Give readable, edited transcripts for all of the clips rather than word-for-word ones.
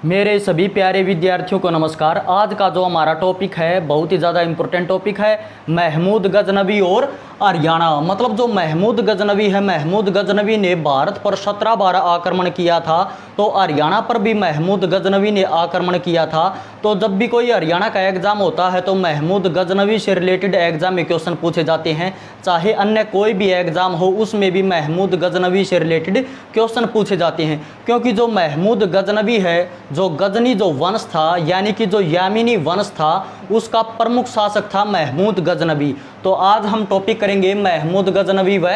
मेरे सभी प्यारे विद्यार्थियों को नमस्कार। आज का जो हमारा टॉपिक है बहुत ही ज़्यादा इम्पोर्टेंट टॉपिक है, महमूद गजनवी और हरियाणा। मतलब जो महमूद गजनवी है, महमूद गजनवी ने भारत पर 17 बार आक्रमण किया था, तो हरियाणा पर भी महमूद गजनवी ने आक्रमण किया था। तो जब भी कोई हरियाणा का एग्जाम होता है तो महमूद गजनवी से रिलेटेड एग्जाम में क्वेश्चन पूछे जाते हैं। चाहे अन्य कोई भी एग्जाम हो उसमें भी महमूद गजनवी से रिलेटेड क्वेश्चन पूछे जाते हैं, क्योंकि जो महमूद गजनवी है, जो गजनी जो वंश था यानी कि जो यामिनी वंश था, उसका प्रमुख शासक था महमूद गजनवी। तो आज हम टॉपिक करेंगे महमूद गजनवी व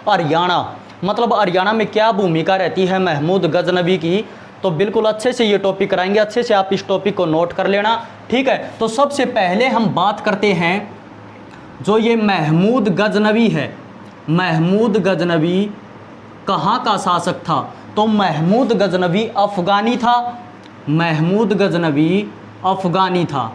हरियाणा। मतलब हरियाणा में क्या भूमिका रहती है महमूद गजनवी की, तो बिल्कुल अच्छे से ये टॉपिक कराएंगे। अच्छे से आप इस टॉपिक को नोट कर लेना, ठीक है। तो सबसे पहले हम बात करते हैं जो ये महमूद गजनवी है, महमूद गजनवी कहाँ का शासक था। तो महमूद गजनवी अफगानी था। महमूद गजनवी अफगानी था।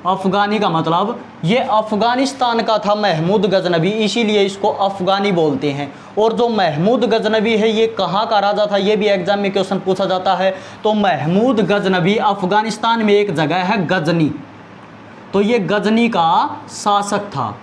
अफगानी का मतलब ये अफगानिस्तान का था महमूद गजनवी, इसीलिए इसको अफगानी बोलते हैं। और जो महमूद गजनवी है ये कहाँ का राजा था, ये भी एग्जाम में क्वेश्चन पूछा जाता है। तो महमूद गजनवी अफगानिस्तान में एक जगह है गजनी, तो ये गजनी का शासक था,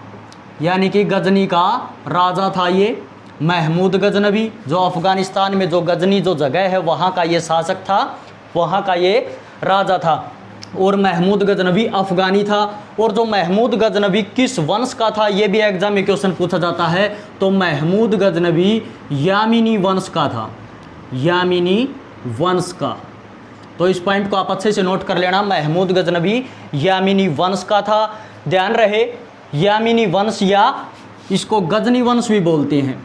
यानी कि गजनी का राजा था ये महमूद गजनवी। जो अफगानिस्तान में जो गजनी जो जगह है वहाँ का ये शासक था, वहाँ का ये राजा था। और महमूद गजनवी अफगानी था। और जो महमूद गजनवी किस वंश का था ये भी एग्जाम में क्वेश्चन पूछा जाता है। तो महमूद गजनवी यामिनी वंश का था, यामिनी वंश का। तो इस पॉइंट को आप अच्छे से नोट कर लेना, महमूद गजनवी यामिनी वंश का था। ध्यान रहे, यामिनी वंश या इसको गजनी वंश भी बोलते हैं,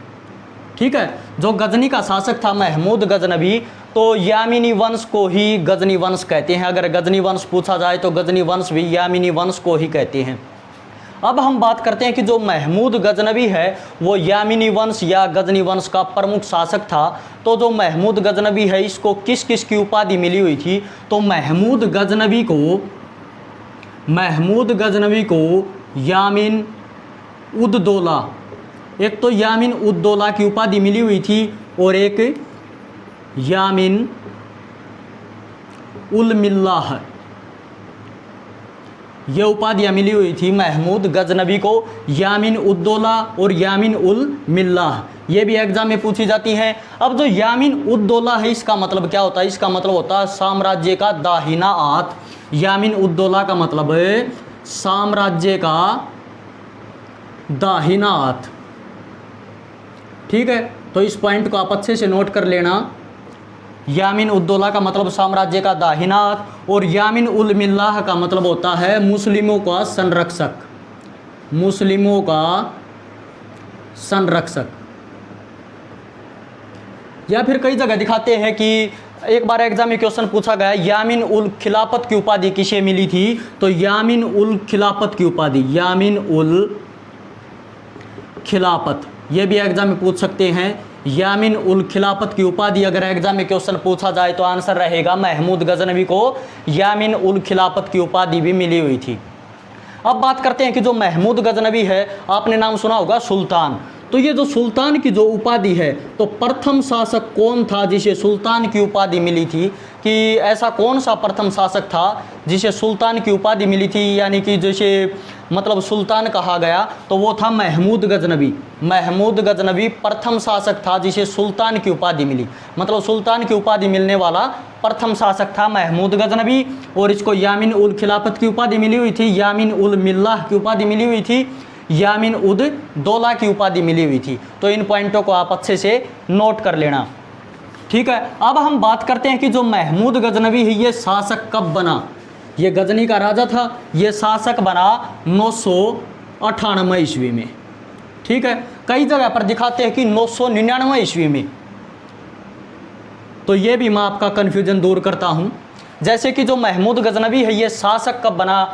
ठीक है। जो गजनी का शासक था महमूद गजनवी, तो यामिनी वंश को ही गजनी वंश कहते हैं। अगर गजनी वंश पूछा जाए तो गजनी वंश भी यामिनी वंश को ही कहते हैं। अब हम बात करते हैं कि जो महमूद गजनवी है वो यामिनी वंश या गजनी वंश का प्रमुख शासक था। तो जो महमूद गजनवी है इसको किस किस की उपाधि मिली हुई थी। तो महमूद गजनवी को यामिन उद्दौला, एक तो यामिन उद्दौला की उपाधि मिली हुई थी और एक यामिन उल मिल्लाह, ये उपाधियाँ मिली हुई थी महमूद गजनवी को, यामिन उद्दौला और यामिन उल मिल्लाह। ये भी एग्जाम में पूछी जाती हैं। अब जो यामिन उद्दौला है इसका मतलब क्या होता है, इसका मतलब होता है साम्राज्य का दाहिना हाथ। यामिन उद्दौला का मतलब है साम्राज्य का दाहिना हाथ, ठीक है। तो इस पॉइंट को आप अच्छे से नोट कर लेना। यामिन उद्दौला का मतलब साम्राज्य का दाहिना हाथ, और यामिन उल मिल्लाह का मतलब होता है मुस्लिमों का संरक्षक, मुस्लिमों का संरक्षक। या फिर कई जगह दिखाते हैं कि एक बार एग्जाम में क्वेश्चन पूछा गया यामिन उल खिलाफत की उपाधि किसे मिली थी। तो यामिन उल खिलाफत की उपाधि, यामिन उल खिलाफत, ये भी एग्जाम में पूछ सकते हैं। यामिन उल खिलाफत की उपाधि अगर एग्जाम में क्वेश्चन पूछा जाए तो आंसर रहेगा महमूद गजनवी को यामिन उल खिलाफत की उपाधि भी मिली हुई थी। अब बात करते हैं कि जो महमूद गजनवी है, आपने नाम सुना होगा सुल्तान। तो ये जो सुल्तान की जो उपाधि है, तो प्रथम शासक कौन था जिसे सुल्तान की उपाधि मिली थी, कि ऐसा कौन सा प्रथम शासक था जिसे सुल्तान की उपाधि मिली थी, यानी कि जैसे मतलब सुल्तान कहा गया, तो वो था महमूद गजनवी। महमूद गजनवी प्रथम शासक था जिसे सुल्तान की उपाधि मिली, मतलब सुल्तान की उपाधि मिलने वाला प्रथम शासक था महमूद गजनवी। और इसको यामिन उल खिलाफत की उपाधि मिली हुई थी, यामिन उल मिल्लाह की उपाधि मिली हुई थी, यामिन उद दौला की उपाधि मिली हुई थी। तो इन पॉइंटों को आप अच्छे से नोट कर लेना, ठीक है। अब हम बात करते हैं कि जो महमूद गजनवी है ये शासक कब बना। ये गजनी का राजा था, ये शासक बना 998 ईस्वी में, ठीक है। कई जगह पर दिखाते हैं कि 999 ईस्वी में, तो ये भी मैं आपका कन्फ्यूजन दूर करता हूँ। जैसे कि जो महमूद गजनवी है ये शासक कब बना,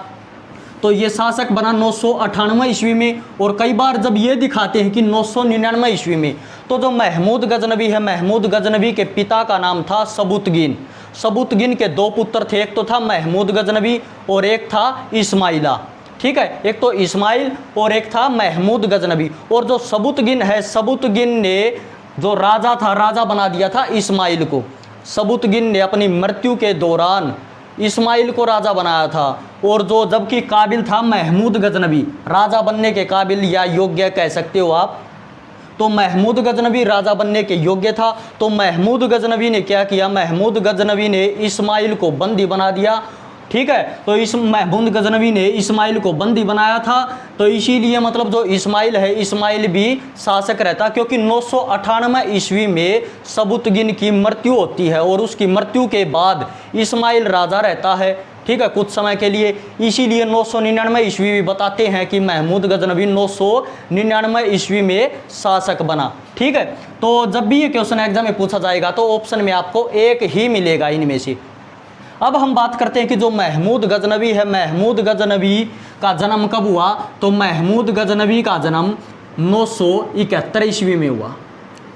तो ये शासक बना 998 ईस्वी में। और कई बार जब ये दिखाते हैं कि 999 ईस्वी में, तो जो महमूद गजनवी है, महमूद गजनवी के पिता का नाम था सबूतगिन। सबूतगिन के दो पुत्र थे, एक तो था महमूद गजनवी और एक था इस्माइला, ठीक है। एक तो इस्माइल और एक था महमूद गजनवी। और जो सबूतगिन है, सबूतगिन ने जो राजा था, राजा बना दिया था इस्माइल को। सबुतगिन ने अपनी मृत्यु के दौरान इस्माइल को राजा बनाया था, और जो जबकि काबिल था महमूद गजनवी, राजा बनने के काबिल या योग्य कह सकते हो आप, तो महमूद गजनवी राजा बनने के योग्य था। तो महमूद गजनवी ने क्या किया, महमूद गजनवी ने इस्माइल को बंदी बना दिया। ठीक है, तो इस महमूद गजनवी ने इस्माइल को बंदी बनाया था, तो इसीलिए मतलब जो इस्माइल है, इस्माइल भी शासक रहता, क्योंकि 998 ईस्वी में सबुतगिन की मृत्यु होती है और उसकी मृत्यु के बाद इस्माइल राजा रहता है। ठीक है, कुछ समय के लिए, इसीलिए 999 ईस्वी भी बताते हैं कि महमूद गजनवी 999 ईस्वी में शासक बना। ठीक है, तो जब भी ये क्वेश्चन एग्जाम में पूछा जाएगा तो ऑप्शन में आपको एक ही मिलेगा इनमें से। अब हम बात करते हैं कि जो महमूद गजनवी है, महमूद गजनवी का जन्म कब हुआ, तो महमूद गजनवी का जन्म 971 ईस्वी में हुआ।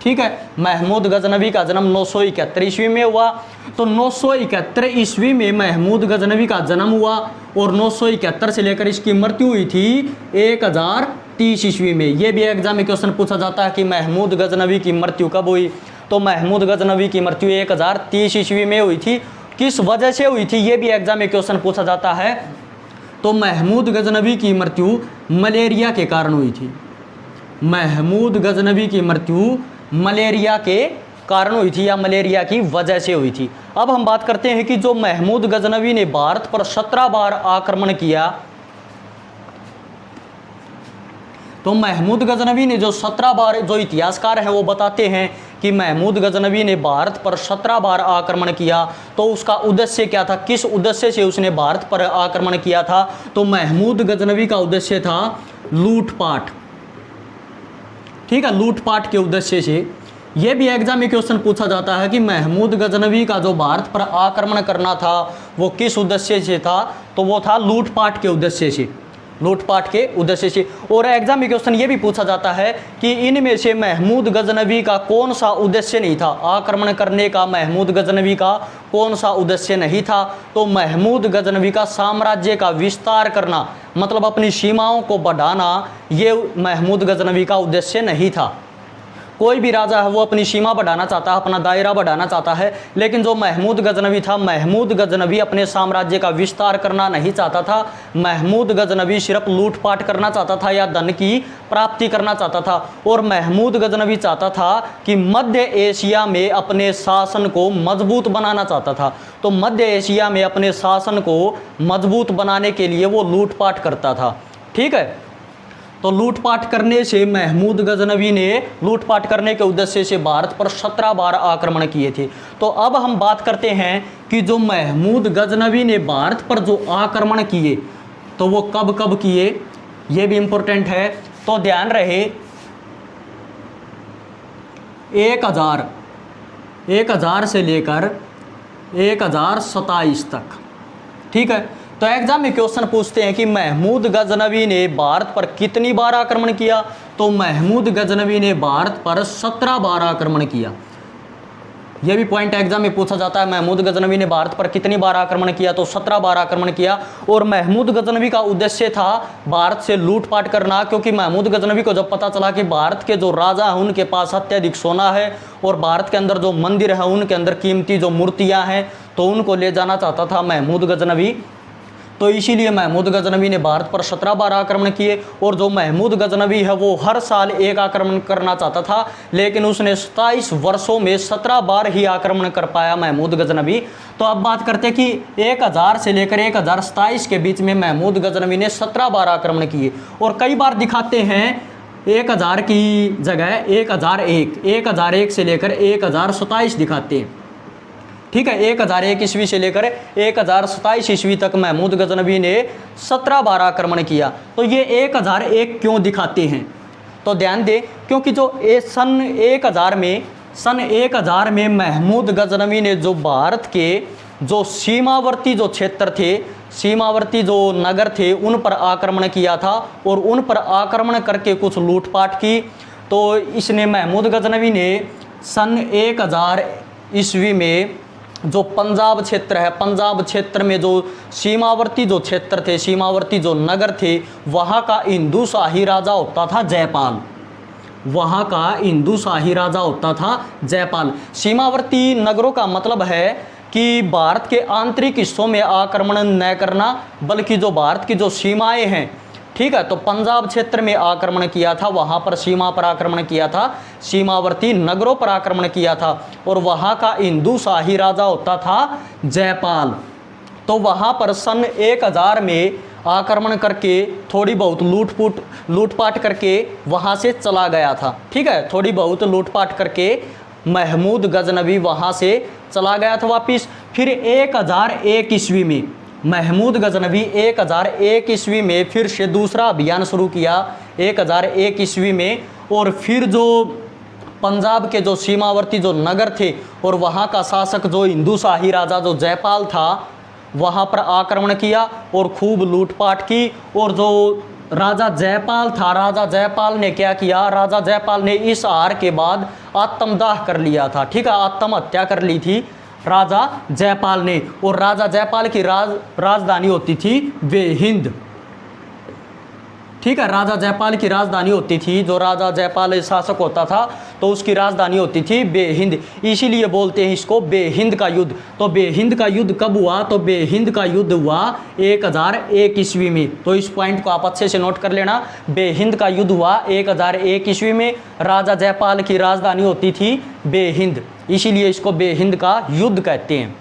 ठीक है, महमूद गजनवी का जन्म 971 ईस्वी में हुआ। तो 971 ईस्वी में महमूद गजनवी का जन्म हुआ और 971 से लेकर इसकी मृत्यु हुई थी 1030 ईस्वी में। यह भी एग्जाम में क्वेश्चन पूछा जाता है कि महमूद गजनवी की मृत्यु कब हुई, तो महमूद गजनवी की मृत्यु 1030 ईस्वी में हुई थी। किस वजह से हुई थी, ये भी एग्जाम में क्वेश्चन पूछा जाता है। तो महमूद गजनवी की मृत्यु मलेरिया के कारण हुई थी। महमूद गजनवी की मृत्यु मलेरिया के कारण हुई थी या मलेरिया की वजह से हुई थी। अब हम बात करते हैं कि जो महमूद गजनवी ने भारत पर 17 बार आक्रमण किया, तो महमूद गजनवी ने जो 17 बार, जो इतिहासकार हैं वो बताते हैं कि महमूद गजनवी ने भारत पर 17 बार आक्रमण किया, तो उसका उद्देश्य क्या था, किस उद्देश्य से उसने भारत पर आक्रमण किया था, तो महमूद गजनवी का उद्देश्य था लूटपाट। ठीक है, लूटपाट के उद्देश्य से। यह भी एग्जाम में क्वेश्चन पूछा जाता है कि महमूद गजनवी का जो भारत पर आक्रमण करना था वो किस उद्देश्य से था, तो वो था लूटपाट के उद्देश्य से, लूटपाट के उद्देश्य से। और एग्जाम में क्वेश्चन ये भी पूछा जाता है कि इनमें से महमूद गजनवी का कौन सा उद्देश्य नहीं था, आक्रमण करने का महमूद गजनवी का कौन सा उद्देश्य नहीं था, तो महमूद गजनवी का साम्राज्य का विस्तार करना, मतलब अपनी सीमाओं को बढ़ाना, ये महमूद गजनवी का उद्देश्य नहीं था। कोई भी राजा है वो अपनी सीमा बढ़ाना चाहता है, अपना दायरा बढ़ाना चाहता है, लेकिन जो महमूद गजनवी था, महमूद गजनवी अपने साम्राज्य का विस्तार करना नहीं चाहता था। महमूद गजनवी सिर्फ लूटपाट करना चाहता था या धन की प्राप्ति करना चाहता था। और महमूद गजनवी चाहता था कि मध्य एशिया में अपने शासन को मजबूत बनाना चाहता था। तो मध्य एशिया में अपने शासन को मजबूत बनाने के लिए वो लूटपाट करता था। ठीक है, तो लूटपाट करने से महमूद गजनवी ने लूटपाट करने के उद्देश्य से भारत पर 17 बार आक्रमण किए थे। तो अब हम बात करते हैं कि जो महमूद गजनवी ने भारत पर जो आक्रमण किए तो वो कब कब किए, ये भी इम्पोर्टेंट है। तो ध्यान रहे 1000 से लेकर 1027 तक। ठीक है, तो एग्जाम में क्वेश्चन पूछते हैं कि महमूद गजनवी ने भारत पर कितनी बार आक्रमण किया, तो महमूद गजनवी ने भारत पर 17 बार आक्रमण किया। यह भी पॉइंट एग्जाम में पूछा जाता है, महमूद गजनवी ने भारत पर कितनी बार आक्रमण किया, तो 17 बार आक्रमण किया। और महमूद गजनवी का उद्देश्य था भारत से लूटपाट करना, क्योंकि महमूद गजनवी को जब पता चला कि भारत के जो राजा हैं उनके पास अत्यधिक सोना है और भारत के अंदर जो मंदिर है उनके अंदर कीमती जो मूर्तियाँ हैं तो उनको ले जाना चाहता था महमूद गजनवी। तो इसीलिए महमूद गजनवी ने भारत पर 17 बार आक्रमण किए। और जो महमूद गजनवी है वो हर साल एक आक्रमण करना चाहता था, लेकिन उसने 27 वर्षों में 17 बार ही आक्रमण कर पाया महमूद गजनवी। तो अब बात करते हैं कि 1000 से लेकर 1027 के बीच में महमूद गजनवी ने 17 बार आक्रमण किए। और कई बार दिखाते हैं 1000 की जगह 1001 से लेकर 1027 दिखाते हैं। ठीक है, 1001 ईस्वी से लेकर 1027 ईस्वी तक महमूद गजनवी ने 17 बार आक्रमण किया। तो ये 1001 क्यों दिखाते हैं, तो ध्यान दें, क्योंकि जो सन 1000 में महमूद गजनवी ने जो भारत के जो सीमावर्ती जो क्षेत्र थे, सीमावर्ती जो नगर थे, उन पर आक्रमण किया था और उन पर आक्रमण करके कुछ लूटपाट की। तो इसने महमूद गजनवी ने सन 1000 ईस्वी में जो पंजाब क्षेत्र है, पंजाब क्षेत्र में जो सीमावर्ती जो क्षेत्र थे, सीमावर्ती जो नगर थे, वहाँ का हिंदू शाही राजा होता था जयपाल। वहाँ का हिंदू शाही राजा होता था जयपाल। सीमावर्ती नगरों का मतलब है कि भारत के आंतरिक हिस्सों में आक्रमण न करना, बल्कि जो भारत की जो सीमाएं हैं, ठीक है, तो पंजाब क्षेत्र में आक्रमण किया था, वहाँ पर सीमा पर आक्रमण किया था, सीमावर्ती नगरों पर आक्रमण किया था, और वहाँ का हिंदू शाही राजा होता था जयपाल। तो वहाँ पर सन 1000 में आक्रमण करके थोड़ी बहुत लूटपाट करके वहाँ से चला गया था, ठीक है, थोड़ी बहुत लूटपाट करके महमूद गजनवी वहाँ से चला गया था वापिस। फिर 1001 ईस्वी में महमूद गजनवी 1001 ईस्वी में फिर से दूसरा अभियान शुरू किया 1001 ईस्वी में, और फिर जो पंजाब के जो सीमावर्ती जो नगर थे और वहाँ का शासक जो हिंदू शाही राजा जो जयपाल था, वहाँ पर आक्रमण किया और खूब लूटपाट की। और जो राजा जयपाल था, राजा जयपाल ने क्या किया, राजा जयपाल ने इस हार के बाद आत्मदाह कर लिया था, ठीक है, आत्महत्या कर ली थी राजा जयपाल ने। और राजा जयपाल की राजधानी होती थी बेहिंद, ठीक है, राजा जयपाल की राजधानी होती थी, जो राजा जयपाल शासक होता था तो उसकी राजधानी होती थी बेहिंद, इसीलिए बोलते हैं इसको बेहिंद का युद्ध। तो बेहिंद का युद्ध कब हुआ, तो बेहिंद का युद्ध हुआ 1001 ईस्वी में। तो इस पॉइंट को आप अच्छे से नोट कर लेना, बेहिंद का युद्ध हुआ 1001 ईस्वी में, राजा जयपाल की राजधानी होती थी बेहिंद, इसीलिए इसको बेहिंद का युद्ध कहते हैं,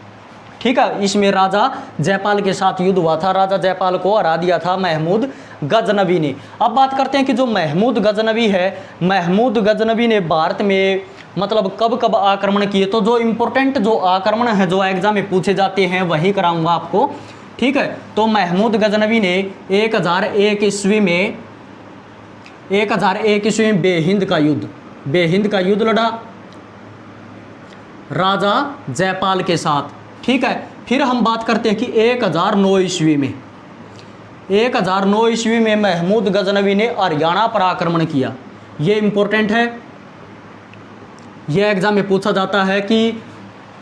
ठीक है। इसमें राजा जयपाल के साथ युद्ध हुआ था, राजा जयपाल को हरा दिया था महमूद गजनवी ने। अब बात करते हैं कि जो महमूद गजनवी है, महमूद गजनवी ने भारत में मतलब कब कब आक्रमण किए। तो जो इम्पोर्टेंट जो आक्रमण है जो एग्जाम में पूछे जाते हैं वही कराऊंगा आपको, ठीक है। तो महमूद गजनवी ने 1001 ईस्वी में बेहिंद का युद्ध लड़ा राजा जयपाल के साथ, ठीक है। फिर हम बात करते हैं कि 1009 ईस्वी में महमूद गजनवी ने हरियाणा पर आक्रमण किया। ये इंपॉर्टेंट है, यह एग्जाम में पूछा जाता है कि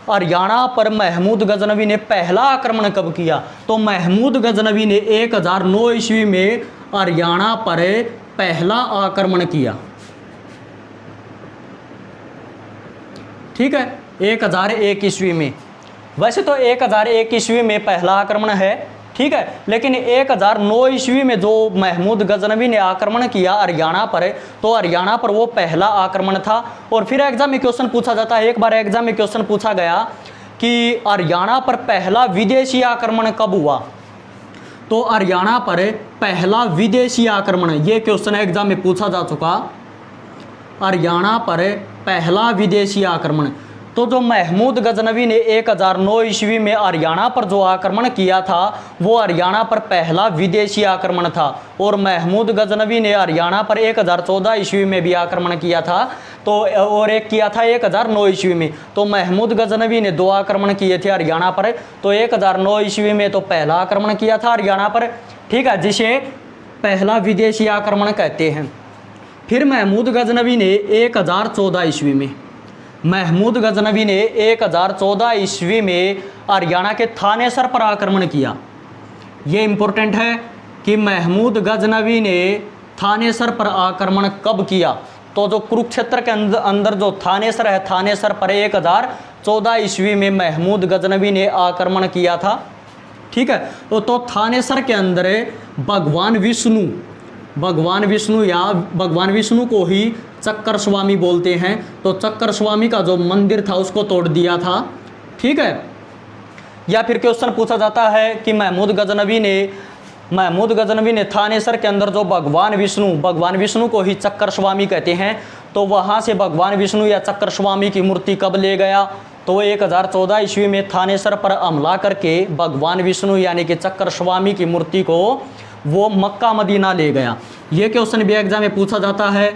हरियाणा पर महमूद गजनवी ने पहला आक्रमण कब किया। तो महमूद गजनवी ने 1009 ईस्वी में हरियाणा पर पहला आक्रमण किया, ठीक है, 1001 ईस्वी में। वैसे तो 1001 ईस्वी में पहला आक्रमण है, ठीक है, लेकिन 1009 ईस्वी में जो महमूद गजनवी ने आक्रमण किया हरियाणा पर, तो हरियाणा पर वो पहला आक्रमण था। और फिर एग्जाम में क्वेश्चन पूछा जाता है, एक बार एग्जाम में क्वेश्चन पूछा गया कि हरियाणा पर पहला विदेशी आक्रमण कब हुआ। तो हरियाणा पर पहला विदेशी आक्रमण, ये क्वेश्चन एग्जाम में पूछा जा चुका, हरियाणा पर पहला विदेशी आक्रमण। तो जो महमूद गजनवी ने 1009 ईस्वी में हरियाणा पर जो आक्रमण किया था वो हरियाणा पर पहला विदेशी आक्रमण था। और महमूद गजनवी ने हरियाणा पर 1014 ईस्वी में भी आक्रमण किया था, तो और एक किया था 1009 ईस्वी में। तो महमूद गजनवी ने 2 आक्रमण किए थे हरियाणा पर। तो 1009 ईस्वी में तो पहला आक्रमण किया था हरियाणा पर, ठीक है, जिसे पहला विदेशी आक्रमण कहते हैं। फिर महमूद गजनवी ने 1014 ईस्वी में, महमूद गजनवी ने 1014 ईस्वी में हरियाणा के थानेसर पर आक्रमण किया। ये इंपॉर्टेंट है कि महमूद गजनवी ने थानेसर पर आक्रमण कब किया। तो जो कुरुक्षेत्र के अंदर जो थानेसर है, थानेसर पर 1014 ईस्वी में महमूद गजनवी ने आक्रमण किया था, ठीक है। तो थानेसर के अंदर भगवान विष्णु या भगवान विष्णु को ही चक्कर स्वामी बोलते हैं। तो चक्कर स्वामी का जो मंदिर था उसको तोड़ दिया था, ठीक है। या फिर क्वेश्चन पूछा जाता है कि महमूद गजनवी ने थानेसर के अंदर जो भगवान विष्णु को ही चक्कर स्वामी कहते हैं, तो वहाँ से भगवान विष्णु या चक्कर स्वामी की मूर्ति कब ले गया। तो 1014 ईस्वी में थानेसर पर हमला करके भगवान विष्णु यानी कि चक्कर स्वामी की मूर्ति को वो मक्का मदीना ले गया। ये क्वेश्चन भी एग्जाम में पूछा जाता है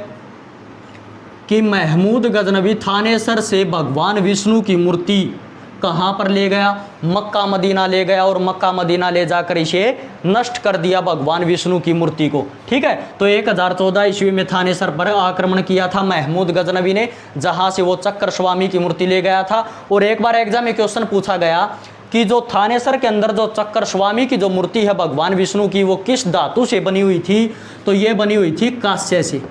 कि महमूद गजनवी थानेसर से भगवान विष्णु की मूर्ति कहाँ पर ले गया, मक्का मदीना ले गया, और मक्का मदीना ले जाकर इसे नष्ट कर दिया भगवान विष्णु की मूर्ति को, ठीक है। तो 1014 ईस्वी में थानेसर पर आक्रमण किया था महमूद गजनवी ने, जहाँ से वो चक्कर स्वामी की मूर्ति ले गया था। और एक बार एग्जाम में क्वेश्चन पूछा गया कि जो थानेसर के अंदर जो चक्कर स्वामी की जो मूर्ति है भगवान विष्णु की, वो किस धातु से बनी हुई थी। तो ये बनी हुई थी कांस्य से,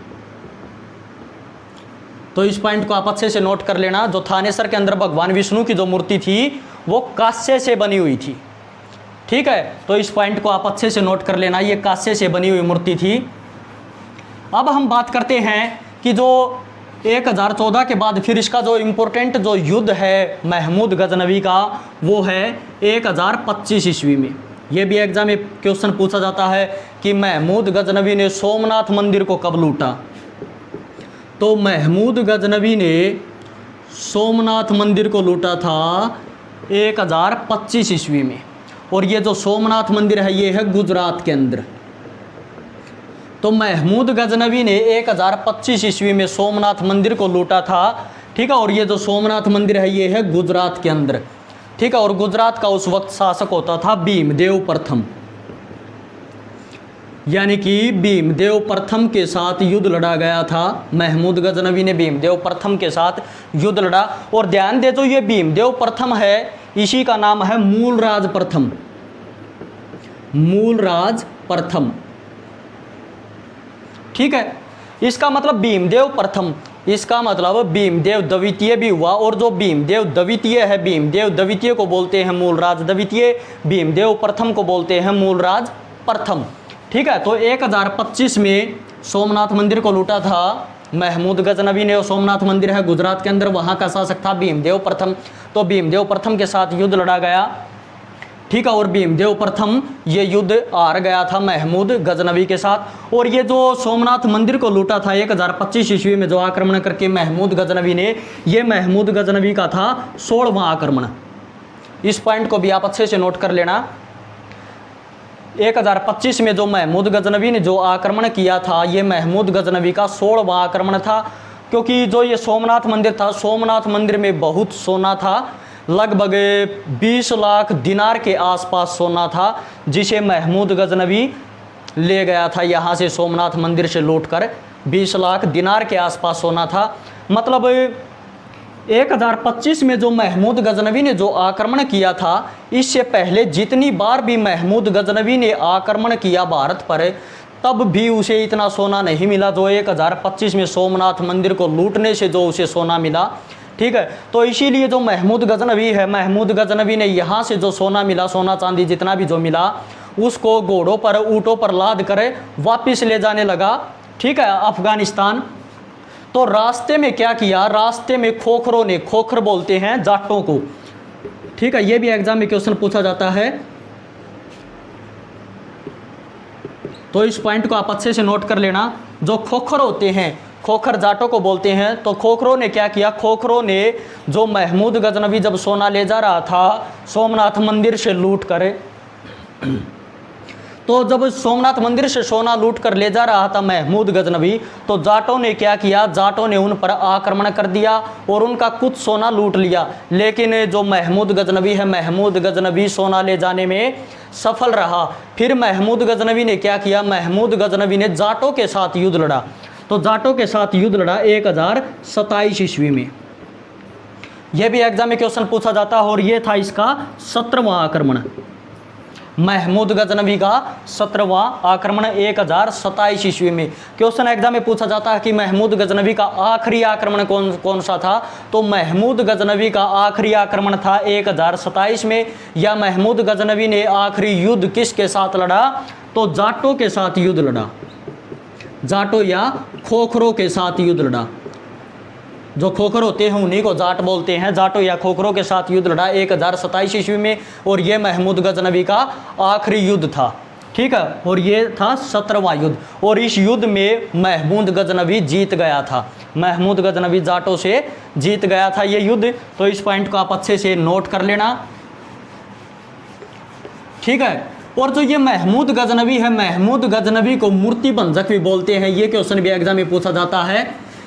तो इस पॉइंट को आप अच्छे से नोट कर लेना। जो थानेसर के अंदर भगवान विष्णु की जो मूर्ति थी वो कांस्य से बनी हुई थी, ठीक है। तो इस पॉइंट को आप अच्छे से नोट कर लेना, ये कांस्य से बनी हुई मूर्ति थी। अब हम बात करते हैं कि जो 1014 के बाद फिर इसका जो इम्पोर्टेंट जो युद्ध है महमूद गजनवी का, वो है 1025 ईस्वी में। ये भी एग्जाम में क्वेश्चन पूछा जाता है कि महमूद गजनवी ने सोमनाथ मंदिर को कब लूटा। तो महमूद गजनवी ने सोमनाथ मंदिर को लूटा था 1025 ईस्वी में। और ये जो सोमनाथ मंदिर है ये है गुजरात के अंदर। तो महमूद गजनवी ने 1025 ईस्वी में सोमनाथ मंदिर को लूटा था, ठीक है। और ये जो सोमनाथ मंदिर है ये है गुजरात के अंदर, ठीक है। और गुजरात का उस वक्त शासक होता था भीमदेव प्रथम, यानी कि भीमदेव प्रथम के साथ युद्ध लड़ा गया था। महमूद गजनवी ने भीमदेव प्रथम के साथ युद्ध लड़ा। और ध्यान दे जो ये भीमदेव प्रथम है इसी का नाम है मूलराज प्रथम, मूलराज प्रथम, ठीक है। इसका मतलब भीमदेव प्रथम, इसका मतलब भीमदेव द्वितीय भी हुआ। और जो भीमदेव द्वितीय है, भीमदेव द्वितीय को बोलते हैं मूलराज द्वितीय, भीमदेव प्रथम को बोलते हैं मूलराज प्रथम, ठीक है। तो 1025 में सोमनाथ मंदिर को लूटा था महमूद गजनवी ने। सोमनाथ मंदिर है गुजरात के अंदर, वहाँ का शासक था भीमदेव प्रथम। तो भीमदेव प्रथम के साथ युद्ध लड़ा गया, ठीक है। और भीमदेव प्रथम ये युद्ध हार गया था महमूद गजनवी के साथ। और ये जो सोमनाथ मंदिर को लूटा था 1025 ईस्वी में जो आक्रमण करके महमूद गजनवी ने, ये महमूद गजनवी का था 16वां आक्रमण। इस पॉइंट को भी आप अच्छे से नोट कर लेना। 1025 में जो महमूद गजनवी ने जो आक्रमण किया था ये महमूद गजनवी का 16वां आक्रमण था। क्योंकि जो ये सोमनाथ मंदिर था, सोमनाथ मंदिर में बहुत सोना था, लगभग 20 लाख दिनार के आसपास सोना था, जिसे महमूद गजनवी ले गया था यहाँ से सोमनाथ मंदिर से लूटकर। 20 लाख दिनार के आसपास सोना था। मतलब 1025 में जो महमूद गजनवी ने जो आक्रमण किया था, इससे पहले जितनी बार भी महमूद गजनवी ने आक्रमण किया भारत पर, तब भी उसे इतना सोना नहीं मिला जो 1025 में सोमनाथ मंदिर को लूटने से जो उसे सोना मिला, ठीक है। तो इसीलिए जो महमूद गजनवी है, महमूद गजनवी ने यहाँ से जो सोना मिला, सोना चांदी जितना भी जो मिला, उसको घोड़ों पर ऊँटों पर लाद कर वापस ले जाने लगा, ठीक है, अफगानिस्तान। तो रास्ते में क्या किया, रास्ते में खोखरों ने, खोखर बोलते हैं जाटों को, ठीक है। ये भी एग्जाम में क्वेश्चन पूछा जाता है। तो इस पॉइंट को आप अच्छे से नोट कर लेना। जो खोखर होते हैं, खोखर जाटों को बोलते हैं। तो खोखरों ने क्या किया, खोखरों ने जो महमूद गजनवी जब सोना ले जा रहा था सोमनाथ मंदिर से लूट कर, तो जब सोमनाथ मंदिर से सोना लूट कर ले जा रहा था महमूद गजनवी, तो जाटों ने क्या किया, जाटों ने उन पर आक्रमण कर दिया और उनका कुछ सोना लूट लिया। लेकिन जो महमूद गजनवी है, महमूद गजनवी सोना ले जाने में सफल रहा। फिर महमूद गजनवी ने क्या किया, महमूद गजनवी ने जाटों के साथ युद्ध लड़ा। तो जाटों के साथ युद्ध लड़ा 1027 ईस्वी में। यह भी एग्जाम में क्वेश्चन पूछा जाता है। और ये था इसका 17वां आक्रमण, महमूद गजनवी का 17वां आक्रमण 1027 ईस्वी में। क्वेश्चन एग्जाम में पूछा जाता है कि महमूद गजनवी का आखिरी आक्रमण कौन सा था। तो महमूद गजनवी का आखिरी आक्रमण था 1027 में। या महमूद गजनवी ने आखिरी युद्ध किसके साथ लड़ा, तो जाटों के साथ युद्ध लड़ा, जाटों या खोखरों के साथ युद्ध लड़ा। जो खोखर होते हैं उन्हीं को जाट बोलते हैं। जाटों या खोखरों के साथ युद्ध लड़ा 1027 ईस्वी में। और ये महमूद गजनवी का आखिरी युद्ध था, ठीक है। और ये था 17वां युद्ध। और इस युद्ध में महमूद गजनवी जीत गया था, महमूद गजनवी जाटों से जीत गया था ये युद्ध। तो इस पॉइंट को आप अच्छे से नोट कर लेना, ठीक है। और जो ये महमूद गजनवी है, महमूद गजनवी को मूर्ति भंजक भी बोलते हैं। ये क्वेश्चन भी एग्जाम में पूछा जाता है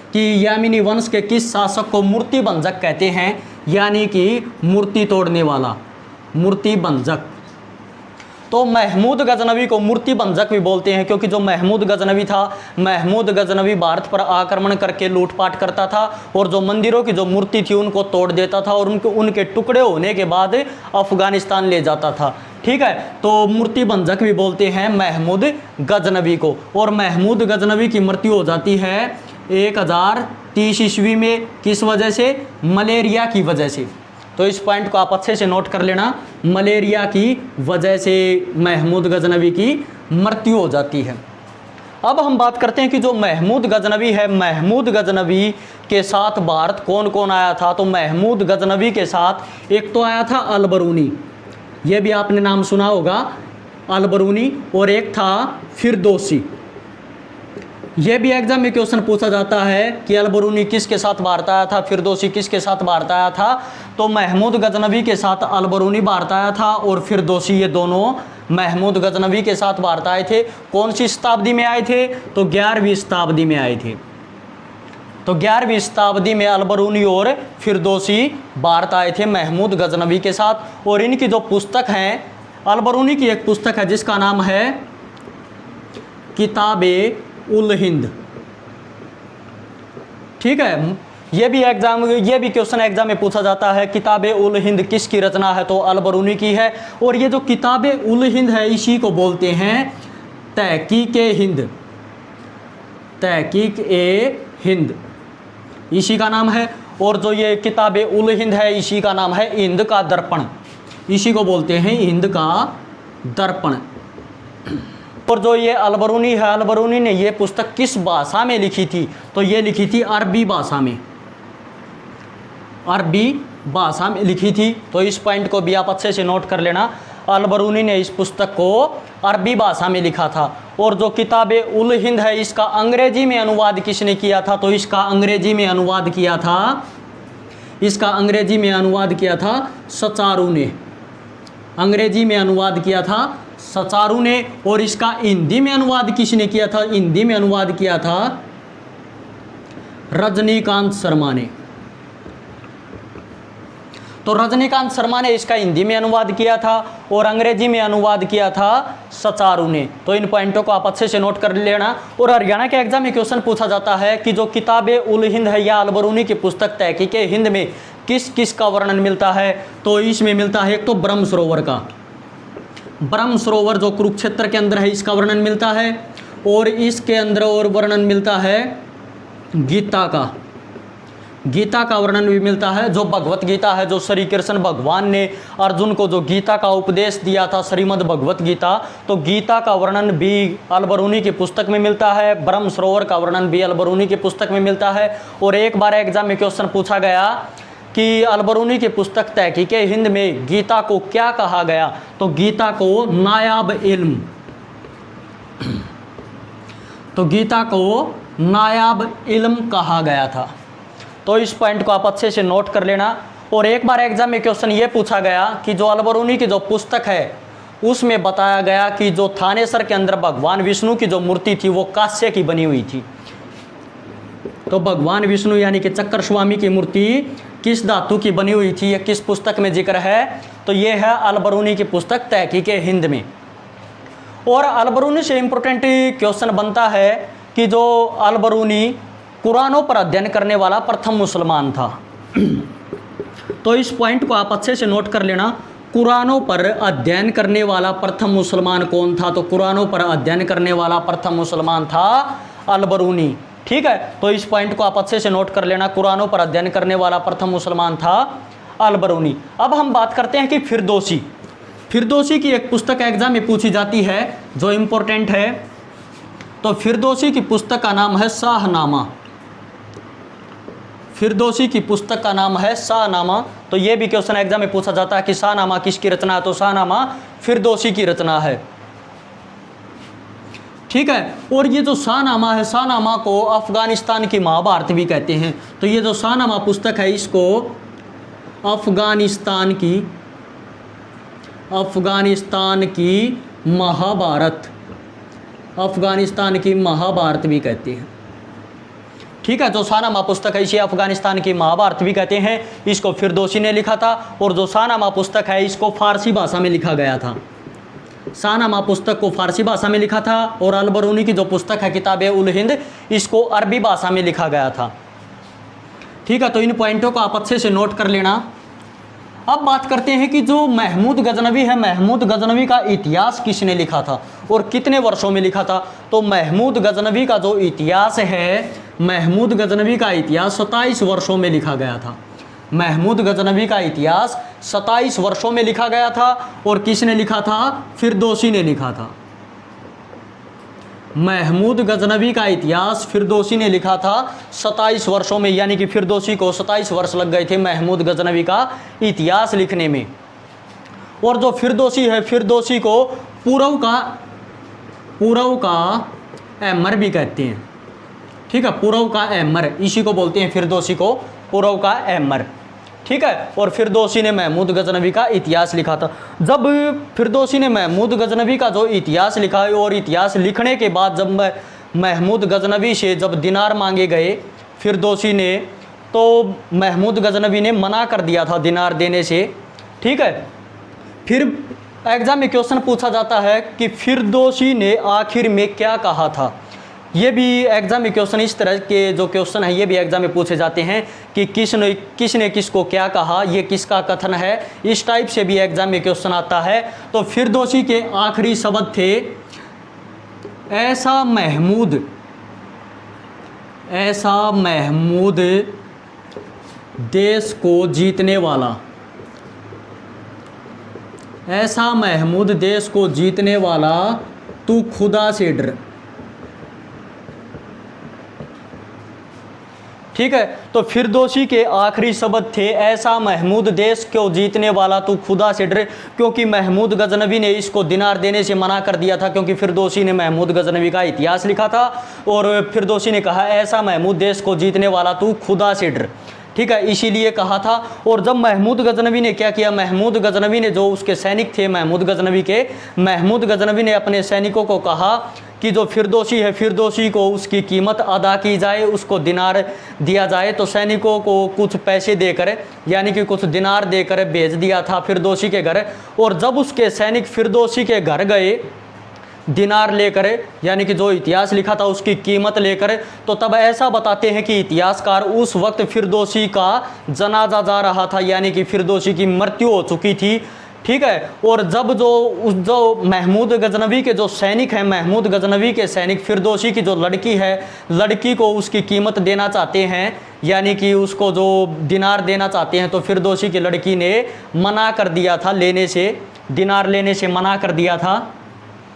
कि यामिनी वंश के किस शासक को मूर्ति भंजक कहते हैं, यानी कि मूर्ति तोड़ने वाला, मूर्ति भंजक। तो महमूद गजनवी को मूर्ति भंजक भी बोलते हैं, क्योंकि जो महमूद गजनवी था, महमूद गजनवी भारत पर आक्रमण करके लूटपाट करता था और जो मंदिरों की जो मूर्ति थी उनको तोड़ देता था और उनके टुकड़े होने के बाद अफगानिस्तान ले जाता था, ठीक है। तो मूर्ति भंजक भी बोलते हैं महमूद गजनवी को। और महमूद गजनवी की मृत्यु हो जाती है 1030 ईस्वी में। किस वजह से? मलेरिया की वजह से। तो इस पॉइंट को आप अच्छे से नोट कर लेना, मलेरिया की वजह से महमूद गजनवी की मृत्यु हो जाती है। अब हम बात करते हैं कि जो महमूद गजनवी है, महमूद गजनवी के साथ भारत कौन कौन आया था। तो महमूद गजनवी के साथ एक तो आया था अलबरूनी, ये भी आपने नाम सुना होगा, अलबरूनी, और एक था फिरदौसी। ये भी एग्जाम में क्वेश्चन पूछा जाता है कि अलबरूनी किसके साथ भारत आया था, फिरदौसी किसके साथ भारत आया था। तो महमूद गजनवी के साथ अलबरूनी भारत आया था और फिरदौसी, ये दोनों महमूद गजनवी के साथ भारत आए थे। कौन सी शताब्दी में आए थे? तो 11वीं शताब्दी में आए थे। तो 11वीं शताब्दी में अलबरूनी और फिरदौसी भारत आए थे महमूद गजनवी के साथ। और इनकी जो पुस्तक है, अलबरूनी की एक पुस्तक है जिसका नाम है किताबे उल हिंद। ठीक है, ये भी क्वेश्चन एग्जाम में पूछा जाता है, किताबे उल हिंद किसकी रचना है? तो अलबरूनी की है। और ये जो किताबे उल हिंद है, इसी को बोलते हैं तहकीक-ए-हिंद, तहकीक-ए-हिंद इसी का नाम है। और जो ये किताबे उल हिंद है, इसी का नाम है हिंद का दर्पण, इसी को बोलते हैं हिंद का दर्पण। और जो ये अलबरूनी है, अलबरूनी ने ये पुस्तक किस भाषा में लिखी थी? तो ये लिखी थी अरबी भाषा में, अरबी भाषा में लिखी थी। तो इस पॉइंट को भी आप अच्छे से नोट कर लेना, अलबरूनी ने इस पुस्तक को अरबी भाषा में लिखा था। और जो किताबे उल हिंद है, इसका अंग्रेजी में अनुवाद किसने किया था? तो इसका अंग्रेजी में अनुवाद किया था, इसका अंग्रेजी में अनुवाद किया था सचारू ने, अंग्रेजी में अनुवाद किया था सचारू ने। और इसका हिंदी में अनुवाद किसने किया था? हिंदी में अनुवाद किया था रजनीकांत शर्मा ने। तो रजनीकांत शर्मा ने इसका हिंदी में अनुवाद किया था और अंग्रेजी में अनुवाद किया था सचारू ने। तो इन पॉइंटों को आप अच्छे से नोट कर लेना। और हरियाणा के एग्जाम में क्वेश्चन पूछा जाता है कि जो किताबे उल हिंद है या अलबरूनी की पुस्तक तहकीक-ए-हिंद में किस किस का वर्णन मिलता है? तो इसमें मिलता है एक तो ब्रह्म सरोवर का, ब्रह्म सरोवर जो कुरुक्षेत्र के अंदर है, इसका वर्णन मिलता है। और इसके अंदर और वर्णन मिलता है गीता का, गीता का वर्णन भी मिलता है। जो भगवत गीता है, जो श्री कृष्ण भगवान ने अर्जुन को जो गीता का उपदेश दिया था, श्रीमद् भगवत गीता, तो गीता का वर्णन भी अलबरूनी की पुस्तक में मिलता है। ब्रह्म सरोवर का वर्णन भी अलबरूनी की पुस्तक में मिलता है। और एक बार एग्जाम में क्वेश्चन पूछा गया कि अलबरूनी की पुस्तक तहकीक-ए-हिंद में गीता को क्या कहा गया? तो गीता को नायाब इल्म, तो गीता को नायाब इल्म कहा गया था। तो इस पॉइंट को आप अच्छे से नोट कर लेना। और एक बार एग्जाम में क्वेश्चन ये पूछा गया कि जो अलबरूनी की जो पुस्तक है, उसमें बताया गया कि जो थानेसर के अंदर भगवान विष्णु की जो मूर्ति थी वो कांस्य की बनी हुई थी। तो भगवान विष्णु यानी कि चक्र स्वामी की मूर्ति किस धातु की बनी हुई थी, यह किस पुस्तक में जिक्र है? तो ये है अलबरूनी की पुस्तक तहकीक-ए-हिंद में। और अलबरूनी से इम्पोर्टेंट क्वेश्चन बनता है कि जो अलबरूनी कुरानों पर अध्ययन करने वाला प्रथम मुसलमान था। तो इस पॉइंट को आप अच्छे से नोट कर लेना, कुरानों पर अध्ययन करने वाला प्रथम मुसलमान कौन था? तो कुरानों पर अध्ययन करने वाला प्रथम मुसलमान था अलबरूनी। ठीक है, तो इस पॉइंट को आप अच्छे से नोट कर लेना, कुरानों पर अध्ययन करने वाला प्रथम मुसलमान था अलबरूनी। अब हम बात करते हैं कि फिरदौसी, फिरदौसी की एक पुस्तक एग्जाम में पूछी जाती है जो इम्पोर्टेंट है। तो फिरदौसी की पुस्तक का नाम है शाहनामा, फिरदौसी की पुस्तक का नाम है शाहनामा। तो ये भी क्वेश्चन एग्जाम में पूछा जाता है कि शाहनामा किसकी रचना है? तो शाहनामा फिरदौसी की रचना है। ठीक है, और ये जो शाहनामा है, शाहनामा को अफगानिस्तान की महाभारत भी कहते हैं। तो ये जो शाहनामा पुस्तक है, इसको अफगानिस्तान की महाभारत, अफगानिस्तान की महाभारत भी कहते हैं। ठीक है, जो शाहनामा पुस्तक है इसे अफगानिस्तान की महाभारत भी कहते हैं। इसको फिरदौसी ने लिखा था। और जो शाहनामा पुस्तक है इसको फारसी भाषा में लिखा गया था, शाहनामा पुस्तक को फारसी भाषा में लिखा था। और अलबरूनी की जो पुस्तक है किताबे उल हिंद, इसको अरबी भाषा में लिखा गया था। ठीक है, तो इन पॉइंटों को आप अच्छे से नोट कर लेना। अब बात करते हैं कि जो महमूद गजनवी है, महमूद गजनवी का इतिहास किसने लिखा था और कितने वर्षों में लिखा था? तो महमूद गजनवी का जो इतिहास है महमूद गजनवी का इतिहास 27 वर्षों में लिखा गया था। महमूद गजनवी का इतिहास 27 वर्षों में लिखा गया था। और किसने लिखा था? फिरदौसी ने लिखा था। महमूद गजनवी का इतिहास फिरदौसी ने लिखा था 27 वर्षों में, यानी कि फिरदौसी को 27 वर्ष लग गए थे महमूद गजनवी का इतिहास लिखने में। और जो फिरदौसी है, फिरदौसी को पूरव का अहमर भी कहते हैं। ठीक है, पूरव का अहमर, इसी को बोलते हैं फिरदौसी को पूरव का अहमर। ठीक है, और फिरदौसी ने महमूद गजनवी का इतिहास लिखा था। जब फिरदौसी ने महमूद गजनवी का जो इतिहास लिखा है, और इतिहास लिखने के बाद जब महमूद गजनवी से जब दिनार मांगे गए फिरदौसी ने, तो महमूद गजनवी ने मना कर दिया था दिनार देने से। ठीक है, फिर एग्जाम में क्वेश्चन पूछा जाता है कि फिरदौसी ने आखिर में क्या कहा था। ये भी एग्जाम में क्वेश्चन, इस तरह के जो क्वेश्चन है ये भी एग्जाम में पूछे जाते हैं कि किसने किसको क्या कहा, ये किसका कथन है, इस टाइप से भी एग्जाम में क्वेश्चन आता है। तो फिरदौसी के आखिरी शब्द थे, ऐसा महमूद देश को जीतने वाला, ऐसा महमूद देश को जीतने वाला तू खुदा से डर। ठीक है, तो फिरदौसी के आखिरी शब्द थे, ऐसा महमूद देश को जीतने वाला तू खुदा से डर, क्योंकि महमूद गजनवी ने इसको दिनार देने से मना कर दिया था, क्योंकि फिरदौसी ने महमूद गजनवी का इतिहास लिखा था। और फिरदौसी ने कहा, ऐसा महमूद देश को जीतने वाला तू खुदा से डर। ठीक है, इसीलिए कहा था। और जब महमूद गजनवी ने क्या किया, महमूद गजनवी ने, जो उसके सैनिक थे महमूद गजनवी ने अपने सैनिकों को कहा कि जो फिरदौसी है, फिरदौसी को उसकी कीमत अदा की जाए, उसको दिनार दिया जाए। तो सैनिकों को कुछ पैसे देकर, यानी कि कुछ दिनार देकर भेज दिया था फिरदौसी के घर। और जब उसके सैनिक फिरदौसी के घर गए दिनार लेकर, यानी कि जो इतिहास लिखा था उसकी कीमत लेकर, तो तब ऐसा बताते हैं कि इतिहासकार, उस वक्त फिरदौसी का जनाजा जा रहा था, यानी कि फिरदौसी की मृत्यु हो चुकी थी। ठीक है, और जब जो महमूद गजनवी के जो सैनिक हैं, महमूद गजनवी के सैनिक फिरदौसी की जो लड़की है, लड़की को उसकी कीमत देना चाहते हैं, यानी कि उसको जो दिनार देना चाहते हैं, तो फिरदौसी की लड़की ने मना कर दिया था लेने से, दिनार लेने से मना कर दिया था।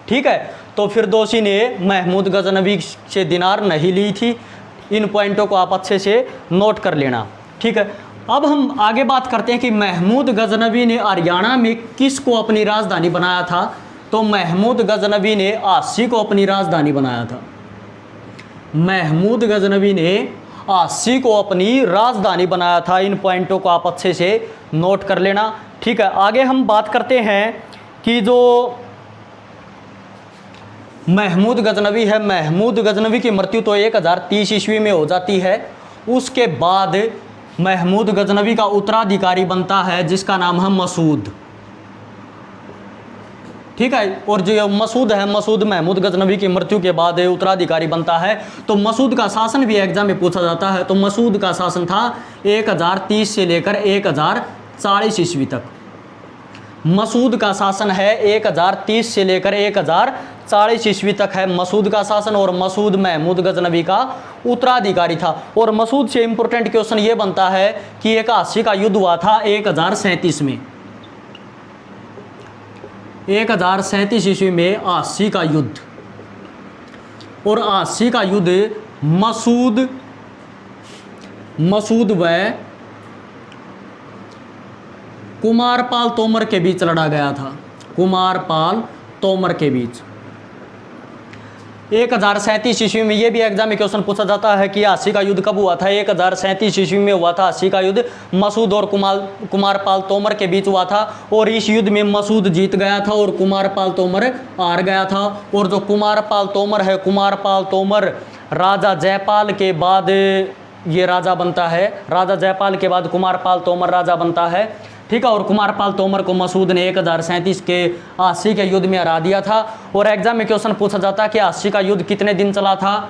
ठीक है, तो फिरदौसी ने महमूद गजनवी से दिनार नहीं ली थी। इन पॉइंटों को आप अच्छे से नोट कर लेना। ठीक है, अब हम आगे बात करते हैं कि महमूद गजनवी ने हरियाणा में किसको अपनी राजधानी बनाया था। तो महमूद गजनवी ने आसी को अपनी राजधानी बनाया था। महमूद गजनवी ने आसी को अपनी राजधानी बनाया था। इन पॉइंटों को आप अच्छे से नोट कर लेना। ठीक है, आगे हम बात करते हैं कि जो महमूद गजनवी है, महमूद गजनवी की मृत्यु तो 1030 ईस्वी में हो जाती है। उसके बाद महमूद गजनवी का उत्तराधिकारी बनता है जिसका नाम है मसूद। ठीक है, और जो मसूद है, मसूद महमूद गजनवी की मृत्यु के बाद उत्तराधिकारी बनता है। तो मसूद का शासन भी एग्जाम में पूछा जाता है। तो मसूद का शासन था 1030 से लेकर 1040 ईस्वी तक। मसूद का शासन है 1030 से लेकर 1040 ईस्वी तक है मसूद का शासन। और मसूद महमूद गजनवी का उत्तराधिकारी था। और मसूद से इंपॉर्टेंट क्वेश्चन ये बनता है कि 81 का युद्ध हुआ था 1037 में। 1037 ईस्वी में 80 का युद्ध, और 80 का युद्ध मसूद व कुमारपाल तोमर के बीच लड़ा गया था। कुमारपाल तोमर के बीच 1037 ईस्वी में। ये भी एग्जाम में क्वेश्चन पूछा जाता है कि 80 का युद्ध कब हुआ था। 1037 ईस्वी में हुआ था 80 का युद्ध। मसूद और कुमारपाल तोमर के बीच हुआ था। और इस युद्ध में मसूद जीत गया था और कुमारपाल तोमर हार गया था। और जो कुमारपाल तोमर है, कुमारपाल तोमर राजा जयपाल के बाद ये राजा बनता है। राजा जयपाल के बाद कुमारपाल तोमर राजा बनता है। ठीक है, और कुमारपाल तोमर को मसूद ने 1037 के 80 के युद्ध में हरा दिया था। और एग्जाम में क्वेश्चन पूछा जाता है कि 80 का युद्ध कितने दिन चला था।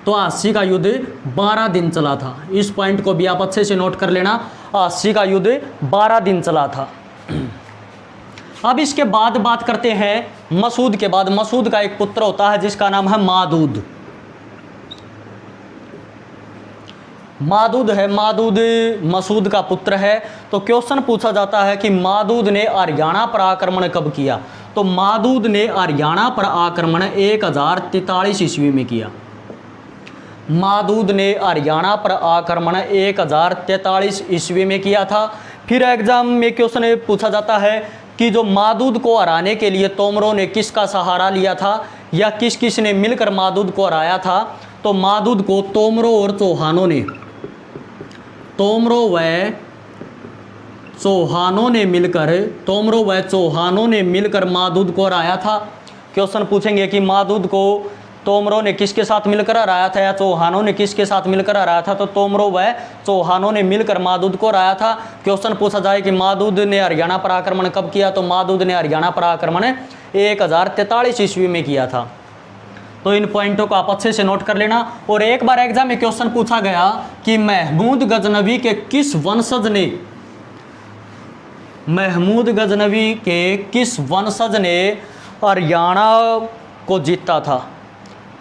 तो 80 का युद्ध 12 दिन चला था। इस पॉइंट को भी आप अच्छे से नोट कर लेना। 80 का युद्ध 12 दिन चला था। अब इसके बाद बात करते हैं मसूद के बाद। मसूद का एक पुत्र होता है जिसका नाम है मादूद। मादूद है, मादूद मसूद का पुत्र है। तो क्वेश्चन पूछा जाता है कि मादूद ने हरियाणा पर आक्रमण कब किया। तो मादूद ने हरियाणा पर आक्रमण 1043 ईस्वी में किया। मादूद ने हरियाणा पर आक्रमण 1043 ईस्वी में किया था। फिर एग्जाम में क्वेश्चन पूछा जाता है कि जो मादूद को हराने के लिए तोमरों ने किसका सहारा लिया था या किस किस ने मिलकर मादूद को हराया था। तो मादूद को तोमरों और चौहानों ने, तोमरों व चौहानों ने मिलकर, तोमरों व चौहानों ने मिलकर मादूद को हराया था। क्वेश्चन पूछेंगे कि मादूद को तोमरों ने किसके साथ मिलकर हराया था या चौहानों ने किसके साथ मिलकर हराया था। तो तोमरों व चौहानों ने मिलकर मादूद को हराया था। क्वेश्चन पूछा जाए कि मादूद ने हरियाणा पर आक्रमण कब किया। तो मादूद ने हरियाणा पर आक्रमण 1043 ईस्वी में किया था। तो इन पॉइंटों को आप अच्छे से नोट कर लेना। और एक बार एग्जाम में क्वेश्चन पूछा गया कि महमूद गजनवी के किस वंशज ने, महमूद गजनवी के किस वंशज ने हरियाणा को जीता था।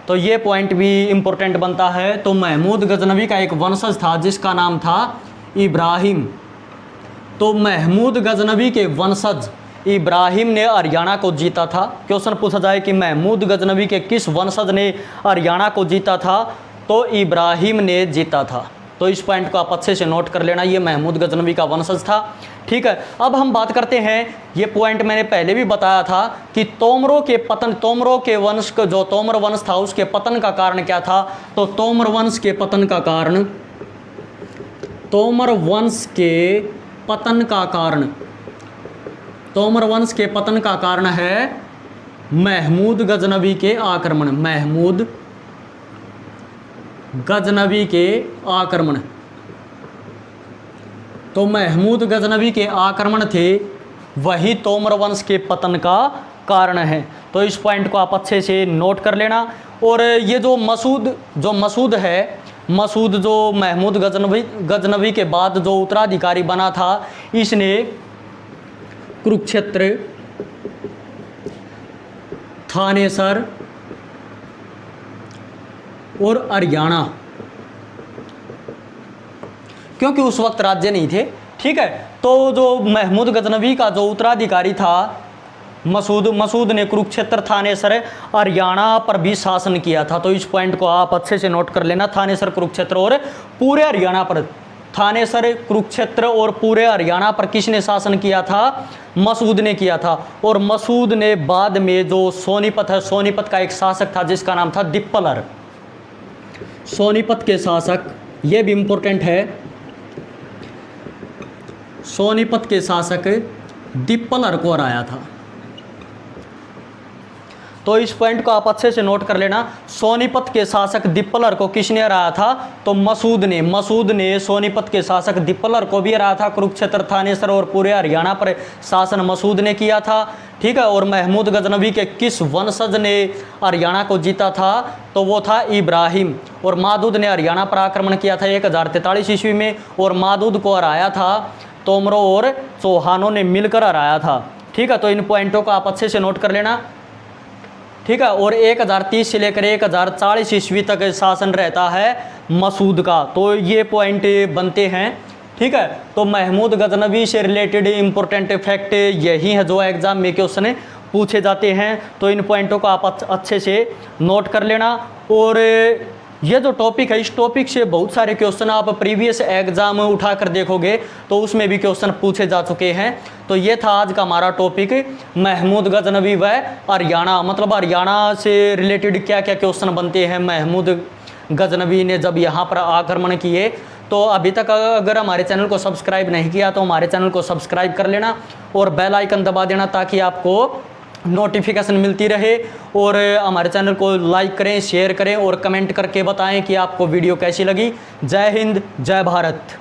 तो ये पॉइंट भी इंपॉर्टेंट बनता है। तो महमूद गजनवी का एक वंशज था जिसका नाम था इब्राहिम। तो महमूद गजनवी के वंशज इब्राहिम ने हरियाणा को जीता था। क्वेश्चन पूछा जाए कि महमूद गजनवी के किस वंशज ने हरियाणा को जीता था। तो इब्राहिम ने जीता था। तो इस पॉइंट को आप अच्छे से नोट कर लेना, ये महमूद गजनवी का वंशज था। ठीक है, अब हम बात करते हैं, ये पॉइंट मैंने पहले भी बताया था कि तोमरों के पतन, तोमरों के वंश का जो तोमर वंश था उसके पतन का कारण क्या था। तो तोमर वंश के पतन का कारण, तोमर वंश के पतन का कारण, तोमर वंश के पतन का कारण है महमूद गजनवी के आक्रमण, महमूद गजनवी के आक्रमण। तो महमूद गजनवी के आक्रमण थे, वही तोमर वंश के पतन का कारण है। तो इस पॉइंट को आप अच्छे से नोट कर लेना। और ये जो मसूद है, मसूद जो महमूद गजनवी के बाद जो उत्तराधिकारी बना था, इसने कुरुक्षेत्र, थानेसर और हरियाणा, क्योंकि उस वक्त राज्य नहीं थे। ठीक है, तो जो महमूद गजनवी का जो उत्तराधिकारी था मसूद ने कुरुक्षेत्र, थानेसर, हरियाणा पर भी शासन किया था। तो इस पॉइंट को आप अच्छे से नोट कर लेना। थानेसर, कुरुक्षेत्र और पूरे हरियाणा पर, थानेसर, कुरुक्षेत्र और पूरे हरियाणा पर किसने शासन किया था। मसूद ने किया था। और मसूद ने बाद में जो सोनीपत है, सोनीपत का एक शासक था जिसका नाम था दिप्पलर, सोनीपत के शासक, ये भी इंपॉर्टेंट है, सोनीपत के शासक दिप्पलर को हराया था। तो इस पॉइंट को आप अच्छे से नोट कर लेना। सोनीपत के शासक दिप्पलर को किसने हराया था। तो मसूद ने सोनीपत के शासक दिप्पलर को भी हराया था। कुरुक्षेत्र, थानेसर और पूरे हरियाणा पर शासन मसूद ने किया था। ठीक है, और महमूद गजनवी के किस वंशज ने हरियाणा को जीता था। तो वो था इब्राहिम। और मादूद ने हरियाणा पर आक्रमण किया था 1043 ईस्वी में, और मादूद को हराया था तोमरों और चौहानों ने मिलकर हराया था। ठीक है, तो इन पॉइंटों को आप अच्छे से नोट कर लेना। ठीक है, और 1030 से लेकर 1040 ईस्वी तक शासन रहता है मसूद का। तो ये पॉइंट बनते हैं। ठीक है, तो महमूद गजनवी से रिलेटेड इंपॉर्टेंट फैक्ट यही है जो एग्जाम में क्वेश्चन पूछे जाते हैं। तो इन पॉइंटों को आप अच्छे से नोट कर लेना। और ये जो टॉपिक है, इस टॉपिक से बहुत सारे क्वेश्चन आप प्रीवियस एग्जाम उठाकर देखोगे तो उसमें भी क्वेश्चन पूछे जा चुके हैं। तो ये था आज का हमारा टॉपिक, महमूद गजनवी व हरियाणा, मतलब हरियाणा से रिलेटेड क्या क्या क्वेश्चन बनते हैं महमूद गजनवी ने जब यहाँ पर आक्रमण किए। तो अभी तक अगर हमारे चैनल को सब्सक्राइब नहीं किया तो हमारे चैनल को सब्सक्राइब कर लेना और बेल आइकन दबा देना ताकि आपको नोटिफिकेशन मिलती रहे। और हमारे चैनल को लाइक करें, शेयर करें और कमेंट करके बताएं कि आपको वीडियो कैसी लगी। जय हिंद, जय भारत।